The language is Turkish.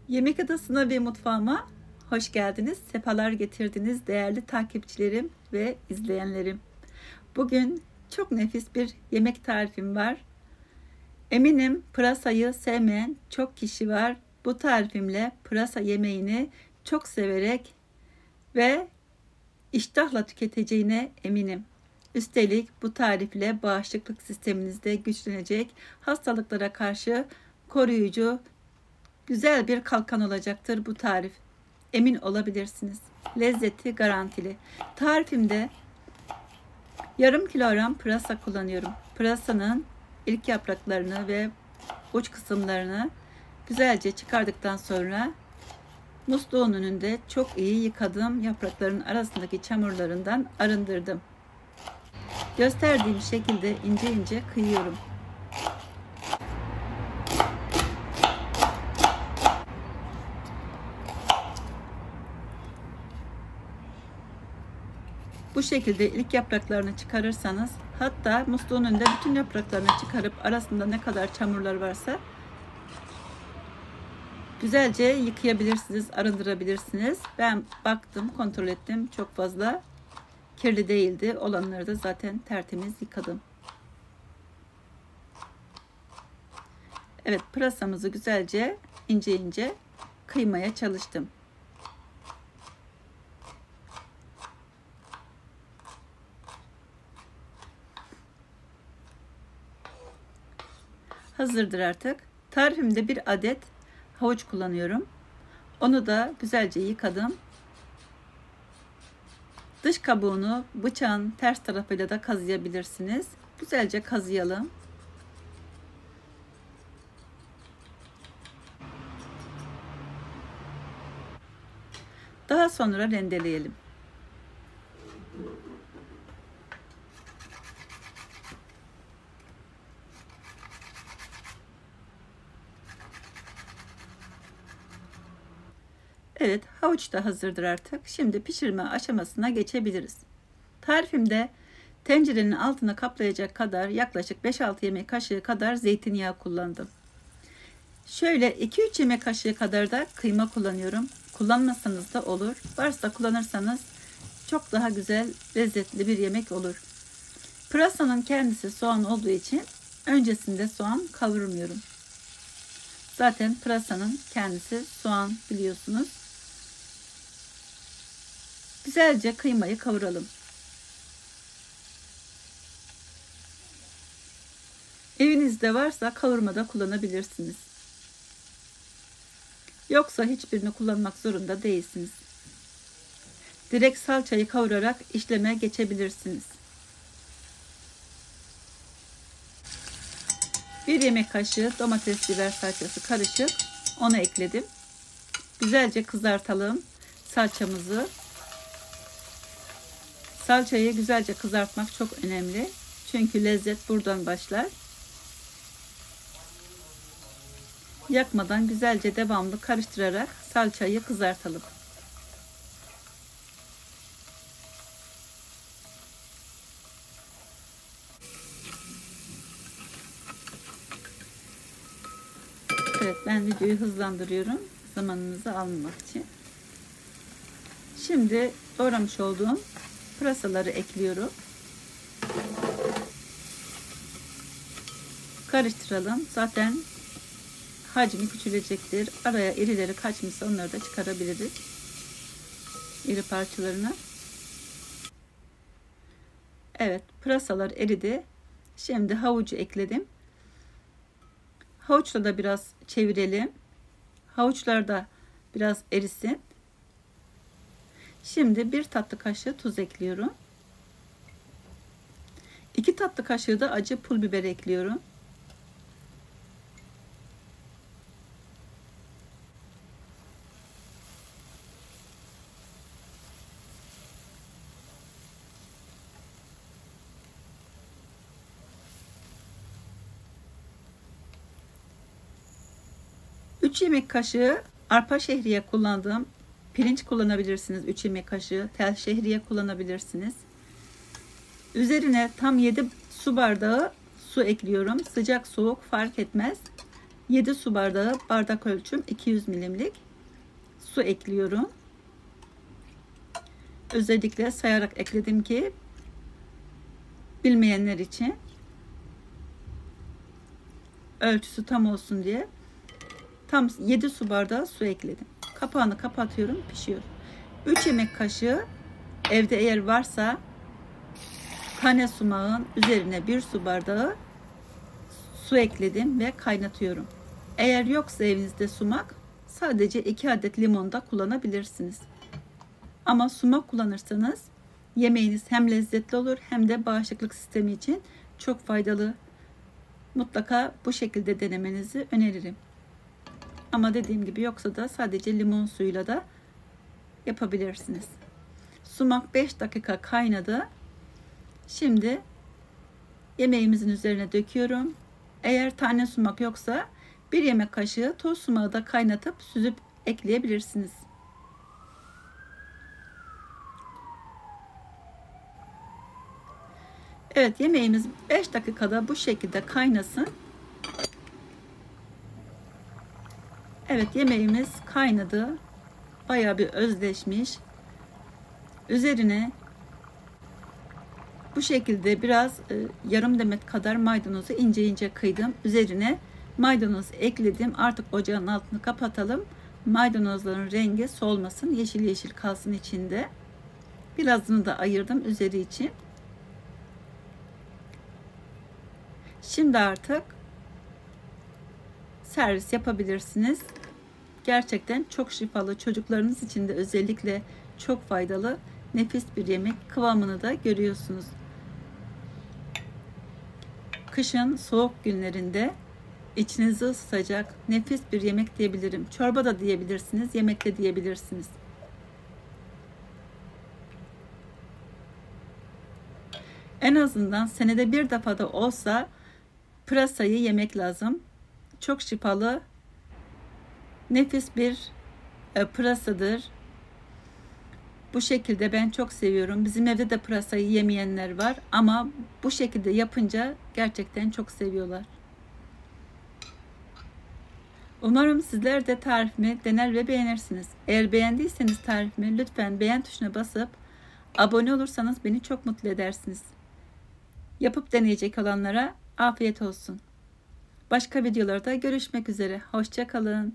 Yemek Adası'na ve mutfağıma hoş geldiniz. Sefalar getirdiniz değerli takipçilerim ve izleyenlerim. Bugün çok nefis bir yemek tarifim var. Eminim pırasayı sevmeyen çok kişi var. Bu tarifimle pırasa yemeğini çok severek ve iştahla tüketeceğine eminim. Üstelik bu tarifle bağışıklık sisteminiz de güçlenecek, hastalıklara karşı koruyucu, güzel bir kalkan olacaktır bu tarif. Emin olabilirsiniz. Lezzeti garantili. Tarifimde yarım kilogram pırasa kullanıyorum. Pırasanın ilk yapraklarını ve uç kısımlarını güzelce çıkardıktan sonra musluğun önünde çok iyi yıkadım. Yaprakların arasındaki çamurlarından arındırdım. Gösterdiğim şekilde ince ince kıyıyorum. Bu şekilde ilk yapraklarını çıkarırsanız, hatta musluğun önünde bütün yapraklarını çıkarıp arasında ne kadar çamurlar varsa güzelce yıkayabilirsiniz, arındırabilirsiniz. Ben baktım, kontrol ettim, çok fazla kirli değildi. Olanları da zaten tertemiz yıkadım. Evet, pırasamızı güzelce ince ince kıymaya çalıştım. Hazırdır artık. Tarifimde bir adet havuç kullanıyorum. Onu da güzelce yıkadım. Dış kabuğunu bıçağın ters tarafıyla da kazıyabilirsiniz. Güzelce kazıyalım. Daha sonra rendeleyelim. Evet, havuç da hazırdır artık. Şimdi pişirme aşamasına geçebiliriz. Tarifimde tencerenin altına kaplayacak kadar yaklaşık 5-6 yemek kaşığı kadar zeytinyağı kullandım. Şöyle 2-3 yemek kaşığı kadar da kıyma kullanıyorum. Kullanmasanız da olur. Varsa kullanırsanız çok daha güzel, lezzetli bir yemek olur. Pırasanın kendisi soğan olduğu için öncesinde soğan kavurmuyorum. Zaten pırasanın kendisi soğan, biliyorsunuz. Güzelce kıymayı kavuralım. Evinizde varsa kavurmada kullanabilirsiniz. Yoksa hiçbirini kullanmak zorunda değilsiniz. Direkt salçayı kavurarak işleme geçebilirsiniz. 1 yemek kaşığı domates biber salçası karışık. Onu ekledim. Güzelce kızartalım salçamızı. Salçayı güzelce kızartmak çok önemli. Çünkü lezzet buradan başlar. Yakmadan güzelce devamlı karıştırarak salçayı kızartalım. Evet, ben videoyu hızlandırıyorum zamanınızı almamak için. Şimdi doğramış olduğum pırasaları ekliyorum. Karıştıralım. Zaten hacmi küçülecektir. Araya irileri kaçmışsa onları da çıkarabiliriz. İri parçalarını. Evet, pırasalar eridi. Şimdi havucu ekledim. Havuçla da biraz çevirelim. Havuçlar da biraz erisin. Şimdi 1 tatlı kaşığı tuz ekliyorum. 2 tatlı kaşığı da acı pul biber ekliyorum. Üç yemek kaşığı arpa şehriye kullandığım pirinç kullanabilirsiniz. 3 yemek kaşığı tel şehriye kullanabilirsiniz. Üzerine tam 7 su bardağı su ekliyorum. Sıcak soğuk fark etmez. 7 su bardağı, bardak ölçüm 200 milimlik su ekliyorum. Özellikle sayarak ekledim ki bilmeyenler için ölçüsü tam olsun diye. Tam 7 su bardağı su ekledim. Kapağını kapatıyorum, pişiyor. 3 yemek kaşığı evde eğer varsa tane sumağın üzerine 1 su bardağı su ekledim ve kaynatıyorum. Eğer yoksa evinizde sumak, sadece 2 adet limon da kullanabilirsiniz. Ama sumak kullanırsanız yemeğiniz hem lezzetli olur hem de bağışıklık sistemi için çok faydalı. Mutlaka bu şekilde denemenizi öneririm. Ama dediğim gibi yoksa da sadece limon suyuyla da yapabilirsiniz. Sumak 5 dakika kaynadı. Şimdi yemeğimizin üzerine döküyorum. Eğer tane sumak yoksa 1 yemek kaşığı toz sumağı da kaynatıp süzüp ekleyebilirsiniz. Evet, yemeğimiz 5 dakikada bu şekilde kaynasın. Evet, yemeğimiz kaynadı. Bayağı bir özleşmiş. Üzerine bu şekilde biraz yarım demet kadar maydanozu ince ince kıydım. Üzerine maydanoz ekledim. Artık ocağın altını kapatalım. Maydanozların rengi solmasın. Yeşil yeşil kalsın içinde. Birazını da ayırdım üzeri için. Şimdi artık servis yapabilirsiniz. Gerçekten çok şifalı. Çocuklarınız için de özellikle çok faydalı. Nefis bir yemek. Kıvamını da görüyorsunuz. Kışın soğuk günlerinde içinizi ısıtacak nefis bir yemek diyebilirim. Çorba da diyebilirsiniz, yemek de diyebilirsiniz. En azından senede bir defa da olsa pırasayı yemek lazım. Çok şifalı, nefis bir pırasadır. Bu şekilde ben çok seviyorum. Bizim evde de pırasayı yemeyenler var ama bu şekilde yapınca gerçekten çok seviyorlar. Umarım sizler de tarifimi dener ve beğenirsiniz. Eğer beğendiyseniz tarifimi lütfen beğen tuşuna basıp abone olursanız beni çok mutlu edersiniz. Yapıp deneyecek olanlara afiyet olsun. Başka videolarda görüşmek üzere. Hoşça kalın.